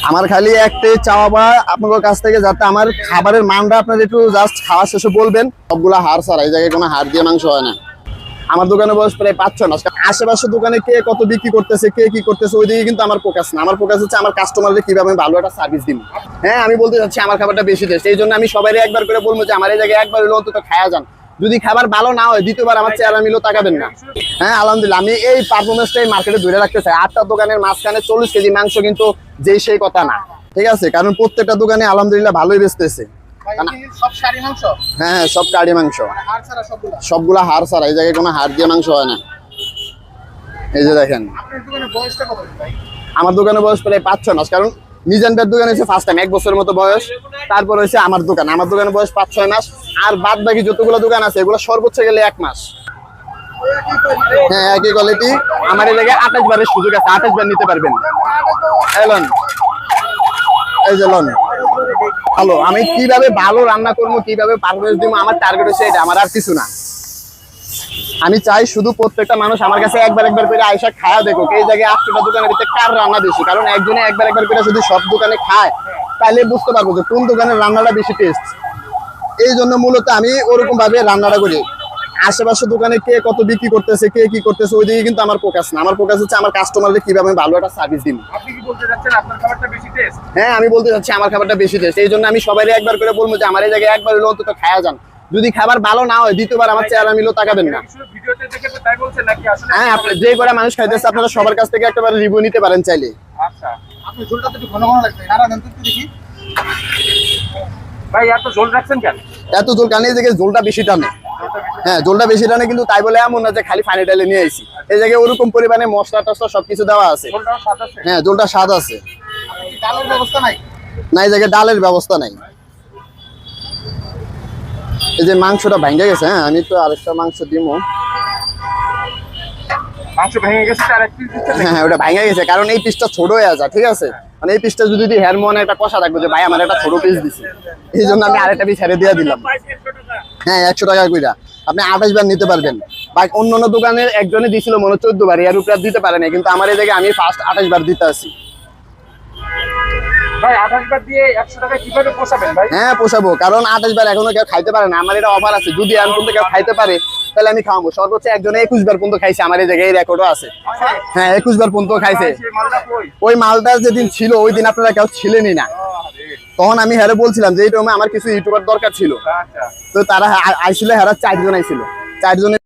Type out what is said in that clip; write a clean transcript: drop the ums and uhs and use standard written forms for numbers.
আমার খালি একটাই চাওয়া পাওয়া আপনাদের কাছ থেকে, যাতে আমার খাবারের মানটা আপনারা একটু জাস্ট খাওয়া শেষে বলবেন। সবগুলা হাড় ছাড়া, এই জায়গায় কোনো হাড় দিয়ে মাংস হয় না। আমার দোকানে বয়স প্রায় 5-6 মাস। আশেপাশে দোকানে কে কত বিক্রি করতেছে, কে কি করতেছে, ওই দিকে কিন্তু আমার ফোকাস না। আমার ফোকাস হচ্ছে আমার কাস্টমারদের কিভাবে আমি ভালো একটা সার্ভিস দিব। হ্যাঁ, আমি বলতে চাচ্ছি আমার খাবারটা বেশি টেস্ট, এই জন্য আমি সবাই একবার করে বলবো যে আমার এই জায়গায় একবার হলো অন্তত খায়া যান। যদি খাবার ভালো না হয় দ্বিতীয়বার আমার চেহারা মিলেও তাকাবেন না। হ্যাঁ, আলহামদুলিল্লাহ আমি এই পারফরমেন্সটাই মার্কেটে ধরে রাখতে চাই। 8টা দোকানের মাঝখানে 40 কেজি মাংস কিন্তু যেই সেই কথা না, ঠিক আছে? কারণ প্রত্যেকটা দোকানে আলহামদুলিল্লাহ ভালোই বেচতেছে। হ্যাঁ, সব কাড়ি মাংস, সবগুলা হাড় ছাড়া, এই জায়গায় কোনো হাড় দিয়ে মাংস হয় না। এই যে দেখেন, আমার দোকানে বয়স প্রায় 5-6 মাস। কারণ মিজানটার দোকানে হচ্ছে ফার্স্ট টাইম 1 বছরের মতো বয়স, তারপর হচ্ছে আমার দোকানে বয়স 5-6 মাস। আর বাদ বাকি যতগুলো দোকান আছে এগুলো সর্বোচ্চ গেলে 1 মাস। হ্যাঁ, একই কোয়ালিটি। আমার এই জায়গায় 28 বারের সুযোগ আছে, 28 বার নিতে পারবেন। এলন, এই যে লন ভালো। আমি কিভাবে ভালো রান্না করবো, কিভাবে পারফরমেন্স দিব, আমার টার্গেট হচ্ছে এটা, আমার আর কিছু না। আমি চাই শুধু প্রত্যেকটা মানুষ আমার কাছে একবার করে আয়সা খায়া দেখুক এই জায়গায় 8টা দোকানের ভিতরে কার রান্না বেশি। কারণ একজনে একবার করে যদি সব দোকানে খায় তাহলে বুঝতে পারবো যে কোন দোকানের রান্নাটা বেশি টেস্ট। এই জন্য মূলত আমি ওরকম ভাবে রান্নাটা করি। আশেপাশে দোকানে কে কত বিক্রি করতেছে, কে কি করতেছে, ওই দিকে কিন্তু আমার ফোকাস না। আমার ফোকাস হচ্ছে আমার কাস্টমারদের কিভাবে আমি ভালো একটা সার্ভিস দিব। আপনি কি বলতে চাচ্ছেন আপনার খাবারটা বেশি টেস্ট? হ্যাঁ, আমি বলতে চাচ্ছি আমার খাবারটা বেশি টেস্ট, এই জন্য আমি সবাই একবার করে বলবো যে আমার এই জায়গায় একবার হলো অন্তত খায়া যান। যদি খাবার ভালো না হয় দ্বিতীয়বার আমার চেহারা মিলেও তাকাবেন না। ভিডিওতে দেখে তো তাই বলছেন নাকি আসলে? হ্যাঁ, আপনি যে করে মানুষ খাইতেছে আপনারা সবার কাছ থেকে একবার রিভিউ নিতে পারেন চাইলে। আচ্ছা, আপনি ঝোলটা তো একটু ঘন ঘন লাগবে, নাড়া দেন তো একটু দেখি। ভাই এত ঝোল রাখছেন কেন? এত ঝোল কারণ এই জায়গায় ঝোলটা বেশি টানে। হ্যাঁ, ঝোলটা বেশি টানে, কিন্তু তাই বলে এমন না যে খালি পানি ডালে নিয়ে আইছি। এই জায়গায় ওরকম পরিমাণে মশলা টসলা সবকিছু দেওয়া আছে। ঝোলটাও স্বাদ আছে? হ্যাঁ, ঝোলটা স্বাদ আছে। ডালের ব্যবস্থা নাই? না, এই জায়গায় ডালের ব্যবস্থা নাই। এই যে মাংসটা ভাঙে গেছে। হ্যাঁ, আমি তো আরেকটা মাংস দিব। মাংস ভেঙে গেছে আর এক পিস দিচ্ছেন? হ্যাঁ, ওটা ভাঙে গেছে কারণ এই পিসটা ছোট হয়ে আছে, ঠিক আছে? মানে এই পিসটা যদি দিই হের মনে একটা কষা থাকবে যে ভাই আমার একটা ছোট পিস দিছে, এই জন্য আমি আরেকটা পিস ছেড়ে দিয়ে দিলাম। হ্যাঁ, 100 টাকা কইরা আপনি 28 বার নিতে পারবেন। বা অন্য দোকানের একজনে দিছিল মনে 14 বার, এর উপরে দিতে পারে না, কিন্তু আমার এই জায়গায় আমি ফার্স্ট 28 বার দিতে আসি। ভাই 28 বার দিয়ে 100 টাকা কিভাবে পোষাবেন ভাই? হ্যাঁ, পোষাবো, কারণ 28 বার এখনো কেউ খাইতে পারে না। আমার এটা অফার আছে, যদি আমি পর্যন্ত কেউ খাইতে পারে তাহলে আমি খাওয়াবো। সর্বোচ্চ একজনে 21 বার পর্যন্ত খাইছে আমার এই জায়গায়, এই রেকর্ডও আছে। হ্যাঁ, 21 বার পর্যন্ত খাইছে। ওই মালটা যেদিন ছিল ওই দিন আপনারা কেউ ছিলেনই না। তখন আমি হেরে বলছিলাম যে এই টাইমে আমার কিছু ইউটিউবার দরকার ছিল, তো তারা আইছিল, হেরা 4 জন আইছিল, 4 জনের